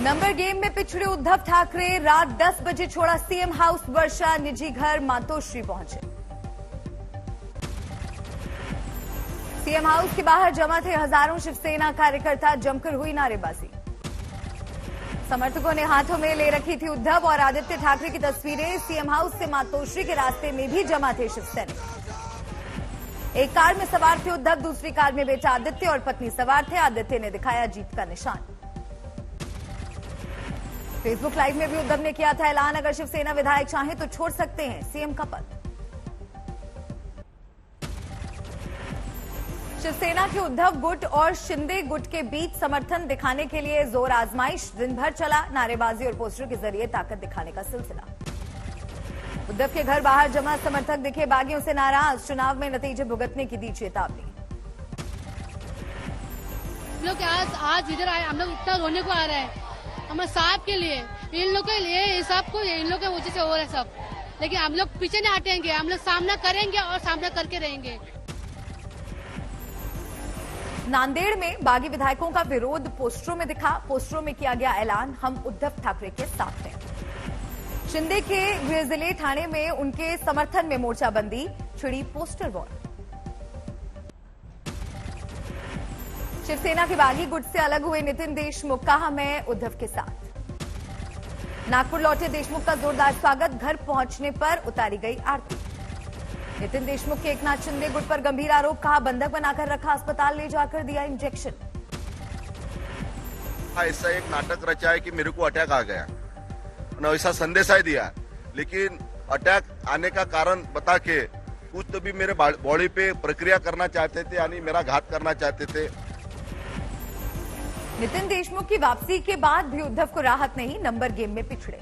Number game में पिछड़े उद्धव ठाकरे रात 10 बजे छोड़ा सीएम हाउस, वर्षा निजी घर मातोश्री पहुंचे। सीएम हाउस के बाहर जमा थे हजारों शिवसेना कार्यकर्ता, जमकर हुई नारेबाजी। समर्थकों ने हाथों में ले रखी थी उद्धव और आदित्य ठाकरे की तस्वीरें। सीएम हाउस से मातोश्री के रास्ते में भी जमा थे शिवसैनिक। एक कार में सवार थे उद्धव, दूसरी कार में बेटा आदित्य और पत्नी सवार थे। आदित्य ने दिखाया जीत का निशान। फेसबुक लाइव में भी उद्धव ने किया था ऐलान, अगर शिवसेना विधायक चाहें तो छोड़ सकते हैं सीएम का पद। शिवसेना के उद्धव गुट और शिंदे गुट के बीच समर्थन दिखाने के लिए जोर आजमाइश दिन भर चला। नारेबाजी और पोस्टर के जरिए ताकत दिखाने का सिलसिला। उद्धव के घर बाहर जमा समर्थक दिखे बागियों से नाराज, चुनाव में नतीजे भुगतने की दी चेतावनी। लोग आज इधर आए, हम लोग इतना रोने को आ रहे हैं हमारे साहब के लिए, इन लोग के लिए, इस साहब को इन लोग के वजह से हो रहा है सब। लेकिन हम लोग पीछे नहीं हटेंगे, हम लोग सामना करेंगे और सामना करके रहेंगे। नांदेड़ में बागी विधायकों का विरोध पोस्टरों में दिखा। पोस्टरों में किया गया ऐलान, हम उद्धव ठाकरे के साथ हैं। शिंदे के गृह जिले थाने में उनके समर्थन में मोर्चाबंदी, छिड़ी पोस्टर वॉर। शिवसेना के बागी गुट से अलग हुए नितिन देशमुख, कहा मैं उद्धव के साथ। नागपुर लौटे देशमुख का जोरदार स्वागत, घर पहुंचने पर उतारी गई आरती। नितिन देशमुख के एकनाथ शिंदे गुट पर गंभीर आरोप, कहा बंधक बनाकर रखा, अस्पताल ले जाकर दिया इंजेक्शन। ऐसा एक नाटक रचा है कि मेरे को अटैक आ गया, ऐसा संदेश ही दिया, लेकिन अटैक आने का कारण बता के कुछ तो भी मेरे बॉडी पे प्रक्रिया करना चाहते थे, यानी मेरा घात करना चाहते थे। नितिन देशमुख की वापसी के बाद भी उद्धव को राहत नहीं, नंबर गेम में पिछड़े।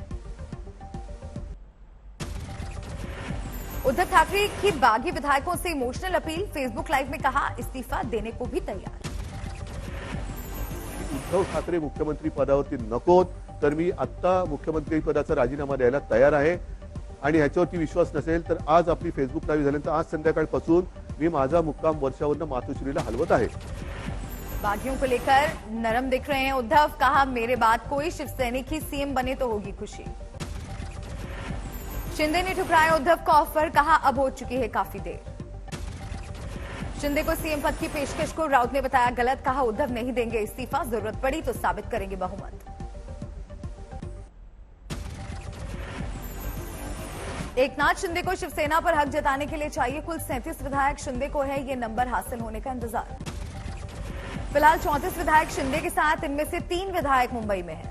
उद्धव ठाकरे की बागी विधायकों से इमोशनल अपील, फेसबुक लाइव में कहा इस्तीफा देने को भी तैयार। उद्धव ठाकरे मुख्यमंत्री पदावरती नकोत, तर मी आता मुख्यमंत्री पदाचा राजीनामा द्यायला तयार आहे आणि ह्याच्यावरती विश्वास नसेल तर आज आपली फेसबुक लाईव्ह झाल्यानंतर आज संध्याकाळपासून मी माझा मुक्काम वर्षावरून मातोश्रीला हलवत आहे। बागियों को लेकर नरम दिख रहे हैं उद्धव, कहा मेरे बाद कोई शिवसैनिक ही सीएम बने तो होगी खुशी। शिंदे ने ठुकराया उद्धव का ऑफर, कहा अब हो चुकी है काफी देर। शिंदे को सीएम पद की पेशकश को राउत ने बताया गलत, कहा उद्धव नहीं देंगे इस्तीफा, जरूरत पड़ी तो साबित करेंगे बहुमत। एकनाथ शिंदे को शिवसेना पर हक जताने के लिए चाहिए कुल 37 विधायक, शिंदे को है ये नंबर हासिल होने का इंतजार। फिलहाल 34 विधायक शिंदे के साथ, इनमें से 3 विधायक मुंबई में हैं।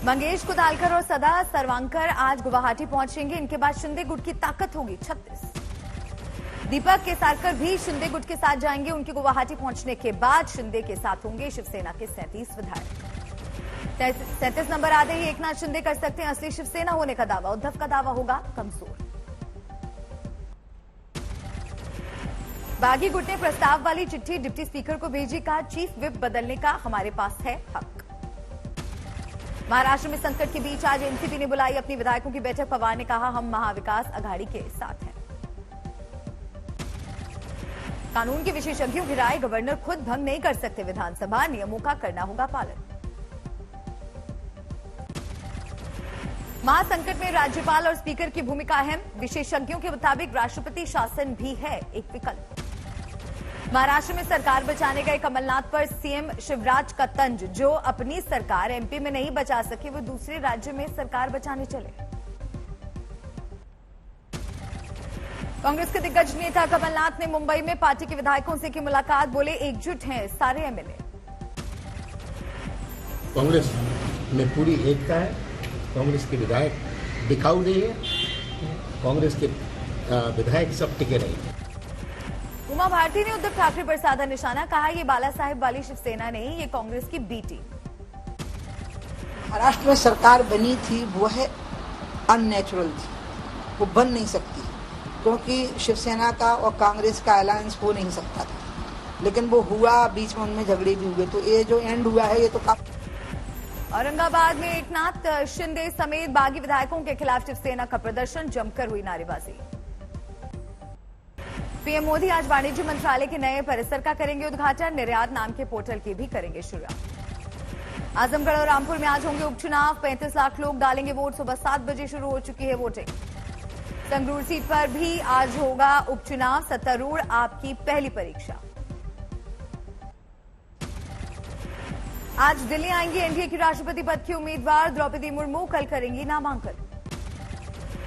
मंगेश कुदालकर और सदा सरवांकर आज गुवाहाटी पहुंचेंगे, इनके बाद शिंदे गुट की ताकत होगी 36। दीपक केसारकर भी शिंदे गुट के साथ जाएंगे, उनके गुवाहाटी पहुंचने के बाद शिंदे के साथ होंगे शिवसेना के 37 विधायक। 37 नंबर आते ही एकनाथ शिंदे कर सकते हैं असली शिवसेना होने का दावा, उद्धव का दावा होगा कमजोर। बागी गुट ने प्रस्ताव वाली चिट्ठी डिप्टी स्पीकर को भेजी, कहा चीफ विप बदलने का हमारे पास है हक। महाराष्ट्र में संकट के बीच आज एनसीपी ने बुलाई अपनी विधायकों की बैठक, पवार ने कहा हम महाविकास अघाड़ी के साथ हैं। कानून के विशेषज्ञों की राय, गवर्नर खुद भंग नहीं कर सकते विधानसभा, नियमों का करना होगा पालन। महासंकट में राज्यपाल और स्पीकर की भूमिका अहम, विशेषज्ञों के मुताबिक राष्ट्रपति शासन भी है एक विकल्प। महाराष्ट्र में सरकार बचाने गए कमलनाथ पर सीएम शिवराज का तंज, जो अपनी सरकार एमपी में नहीं बचा सके वो दूसरे राज्य में सरकार बचाने चले। कांग्रेस के दिग्गज नेता कमलनाथ ने मुंबई में पार्टी के विधायकों से की मुलाकात, बोले एकजुट हैं सारे एमएलए। कांग्रेस में पूरी एकता है, कांग्रेस के विधायक दिखाऊ नहीं है, कांग्रेस के विधायक सब टिके रहेंगे। उमा भारती ने उद्धव ठाकरे पर साधा निशाना, कहा ये बाला साहेब वाली शिवसेना नहीं, ये कांग्रेस की बी टीम। महाराष्ट्र में सरकार बनी थी वो है अननेचुरल थी, वो बन नहीं सकती क्योंकि शिवसेना का और कांग्रेस का अलायंस हो नहीं सकता था, लेकिन वो हुआ, बीच में उनमें झगड़े भी हुए, तो ये जो एंड हुआ है ये तो काफी। औरंगाबाद में एकनाथ शिंदे समेत बागी विधायकों के खिलाफ शिवसेना का प्रदर्शन, जमकर हुई नारेबाजी। पीएम मोदी आज वाणिज्य मंत्रालय के नए परिसर का करेंगे उद्घाटन, निर्यात नाम के पोर्टल की भी करेंगे शुरुआत। आजमगढ़ और रामपुर में आज होंगे उपचुनाव। 35 लाख लोग डालेंगे वोट। सुबह 7 बजे शुरू हो चुकी है वोटिंग। संगरूर सीट पर भी आज होगा उपचुनाव। सत्तारूढ़ आपकी पहली परीक्षा। आज दिल्ली आएंगी एनडीए की राष्ट्रपति पद की उम्मीदवार द्रौपदी मुर्मू। कल करेंगी नामांकन।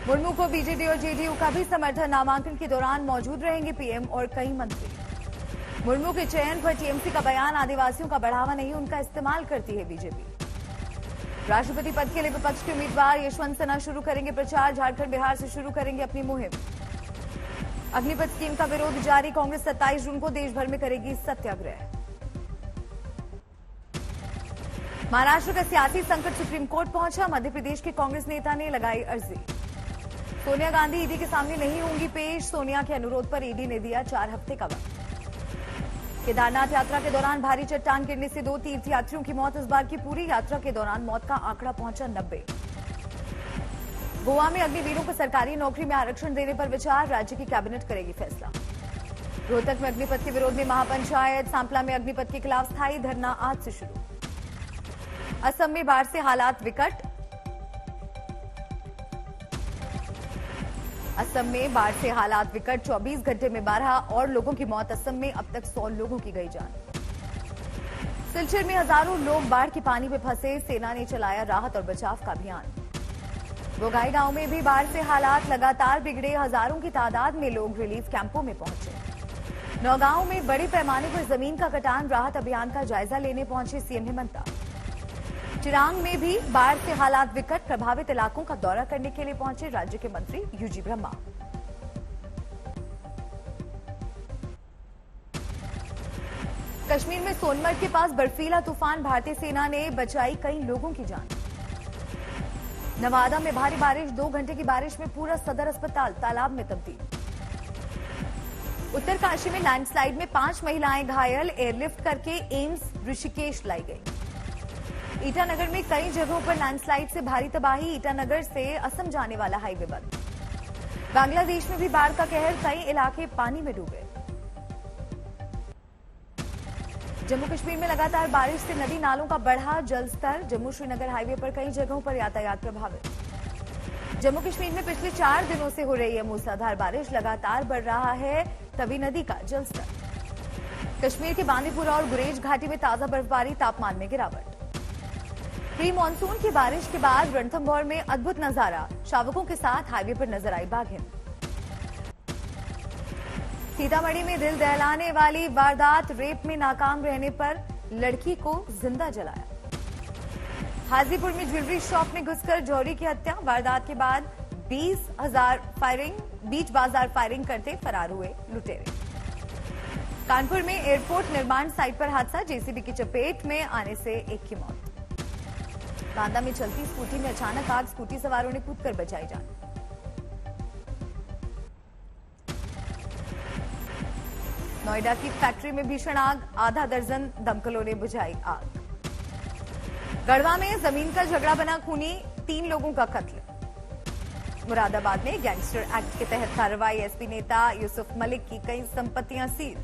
मुर्मू को बीजेडी और जेडीयू का भी समर्थन। नामांकन के दौरान मौजूद रहेंगे पीएम और कई मंत्री। मुर्मू के चयन पर टीएमसी का बयान, आदिवासियों का बढ़ावा नहीं उनका इस्तेमाल करती है बीजेपी। राष्ट्रपति पद के लिए विपक्ष के उम्मीदवार यशवंत सिन्हा शुरू करेंगे प्रचार। झारखंड बिहार से शुरू करेंगे अपनी मुहिम। अग्निपथ स्कीम का विरोध जारी। कांग्रेस 27 जून को देश भर में करेगी सत्याग्रह। महाराष्ट्र का सियासी संकट सुप्रीम कोर्ट पहुंचा। मध्य प्रदेश के कांग्रेस नेता ने लगाई अर्जी। सोनिया गांधी ईडी के सामने नहीं होंगी पेश। सोनिया के अनुरोध पर ईडी ने दिया 4 हफ्ते का वक्त। केदारनाथ यात्रा के दौरान भारी चट्टान गिरने से 2 तीर्थयात्रियों की मौत। इस बार की पूरी यात्रा के दौरान मौत का आंकड़ा पहुंचा 90। गोवा में अग्निवीरों को सरकारी नौकरी में आरक्षण देने पर विचार। राज्य की कैबिनेट करेगी फैसला। रोहतक में अग्निपथ के विरोध में महापंचायत। सांपला में अग्निपथ के खिलाफ स्थायी धरना आज से शुरू। असम में बाढ़ से हालात विकट। असम में बाढ़ से हालात विकट। 24 घंटे में 12 और लोगों की मौत। असम में अब तक 100 लोगों की गई जान। सिलचर में हजारों लोग बाढ़ के पानी में फंसे। सेना ने चलाया राहत और बचाव का अभियान। बोगाई गांव में भी बाढ़ से हालात लगातार बिगड़े। हजारों की तादाद में लोग रिलीफ कैंपों में पहुंचे। नौगांव में बड़े पैमाने पर जमीन का कटान। राहत अभियान का जायजा लेने पहुंचे सीएम हेमंत। चिरांग में भी बाढ़ से हालात विकट। प्रभावित इलाकों का दौरा करने के लिए पहुंचे राज्य के मंत्री यूजी ब्रह्मा। कश्मीर में सोनमर्ग के पास बर्फीला तूफान। भारतीय सेना ने बचाई कई लोगों की जान। नवादा में भारी बारिश। 2 घंटे की बारिश में पूरा सदर अस्पताल तालाब में तब्दील। उत्तरकाशी में लैंडस्लाइड में 5 महिलाएं घायल। एयरलिफ्ट करके एम्स ऋषिकेश लाई गई। ईटानगर में कई जगहों पर लैंडस्लाइड से भारी तबाही। ईटानगर से असम जाने वाला हाईवे बंद। बांग्लादेश में भी बाढ़ का कहर। कई इलाके पानी में डूबे। जम्मू कश्मीर में लगातार बारिश से नदी नालों का बढ़ा जलस्तर। जम्मू श्रीनगर हाईवे पर कई जगहों पर यातायात प्रभावित। जम्मू कश्मीर में पिछले 4 दिनों से हो रही है मूसलाधार बारिश। लगातार बढ़ रहा है तवी नदी का जलस्तर। कश्मीर के बांदीपुरा और गुरेज घाटी में ताजा बर्फबारी। तापमान में गिरावट। प्री मानसून की बारिश के बाद रणथंभौर में अद्भुत नजारा। शावकों के साथ हाईवे पर नजर आई बाघिन। सीतामढ़ी में दिल दहलाने वाली वारदात। रेप में नाकाम रहने पर लड़की को जिंदा जलाया। हाजीपुर में ज्वेलरी शॉप में घुसकर जौहरी की हत्या। वारदात के बाद 20,000 बीच बाजार फायरिंग करते फरार हुए लुटेरे। कानपुर में एयरपोर्ट निर्माण साइट पर हादसा। जेसीबी की चपेट में आने से एक की मौत। बांदा में चलती स्कूटी में अचानक आग। स्कूटी सवारों ने कूदकर बचाई जान। नोएडा की फैक्ट्री में भीषण आग। आधा दर्जन दमकलों ने बुझाई आग। गढ़वा में जमीन का झगड़ा बना खूनी। 3 लोगों का कत्ल। मुरादाबाद में गैंगस्टर एक्ट के तहत कार्रवाई। एसपी नेता यूसुफ मलिक की कई संपत्तियां सील।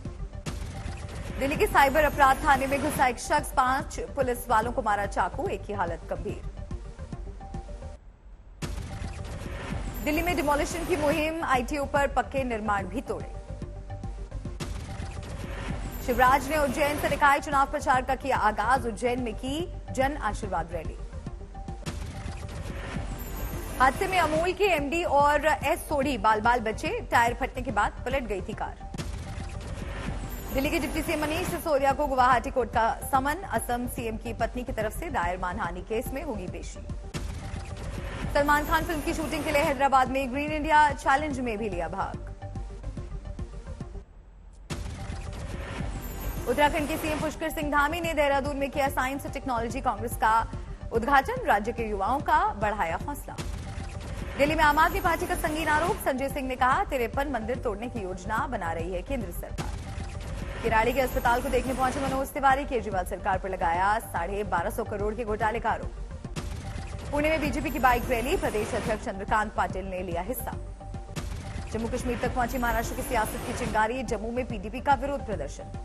दिल्ली के साइबर अपराध थाने में घुसा एक शख्स। 5 पुलिस वालों को मारा चाकू। एक की हालत गंभीर। दिल्ली में डिमोलिशन की मुहिम। आईटीओ पर पक्के निर्माण भी तोड़े। शिवराज ने उज्जैन से निकाय चुनाव प्रचार का किया आगाज। उज्जैन में की जन आशीर्वाद रैली। हादसे में अमूल के एमडी और एस सोढ़ी बाल बाल बचे। टायर फटने के बाद पलट गई थी कार। दिल्ली के डिप्टी सीएम मनीष सिसोदिया को गुवाहाटी कोर्ट का समन। असम सीएम की पत्नी की तरफ से दायर मानहानि केस में होगी पेशी। सलमान खान फिल्म की शूटिंग के लिए हैदराबाद में ग्रीन इंडिया चैलेंज में भी लिया भाग। उत्तराखंड के सीएम पुष्कर सिंह धामी ने देहरादून में किया साइंस और टेक्नोलॉजी कांग्रेस का उद्घाटन। राज्य के युवाओं का बढ़ाया हौसला। दिल्ली में आम आदमी पार्टी का संगीन आरोप। संजय सिंह ने कहा 53 मंदिर तोड़ने की योजना बना रही है केंद्र सरकार। किराड़ी के अस्पताल को देखने पहुंचे मनोज तिवारी। केजरीवाल सरकार पर लगाया 1250 करोड़ के घोटाले का आरोप। पुणे में बीजेपी की बाइक रैली। प्रदेश अध्यक्ष चंद्रकांत पाटिल ने लिया हिस्सा। जम्मू कश्मीर तक पहुंची महाराष्ट्र की सियासत की चिंगारी। जम्मू में पीडीपी का विरोध प्रदर्शन।